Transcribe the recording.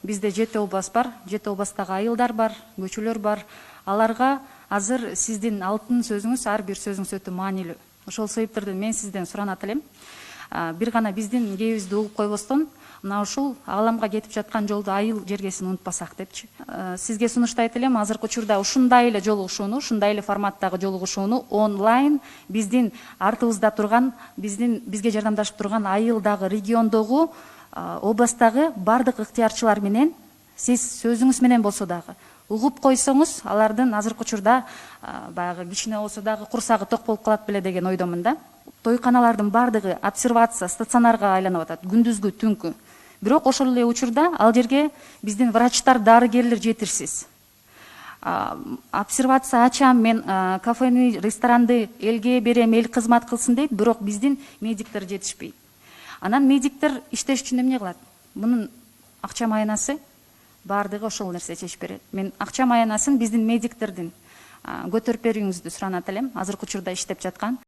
бизде 7 област бар, 7 областтагы айылдар бар, көчөлөр бар. Аларга азыр сиздин алтын сөзүңүз, ар бир сөзүңүз өтө маанилүү. Ошол себептерден мен сизден суранат элем. Бир гана биздин кээбизди угуп койбостон, мына ушул ааламга кетип жаткан жолду айыл жергесин унутпасак депчи. Сизге сунуштайт элем, азыркы учурда ушундай эле жолугушууну, ушундай эле форматтагы жолугушууну онлайн биздин артыбызда турган, бизге жардамдашып турган айылдагы, региондогу, областтагы бардык ыктыярчылар менен сиз сөзүңүз менен болсо дагы угуп койсоңуз, алардын азыркы учурда баягы кичине болсо дагы курсагы ток болуп калат беле деген ойдомун да. Тойканалардын бардыгы обсервация, стационарга айланып атат, күндүзгү, түнкү. Бирок ошол эле учурда ал жерге биздин врачтар, дарыгерлер жетирсиз. Обсервация ачам, мен кафени, ресторанды элге берем, эл кызмат кылсын дейт, бирок биздин медиктер жетишпейт. Анан медиктер иштеш үчүн эмне кылат? Мунун акча маянасы бардыгы ошол нерсе чечип берет. Мен акча маянасын биздин медиктердин көтөрүп берүүңүздү суранат элем, азыркы учурда иштеп жаткан.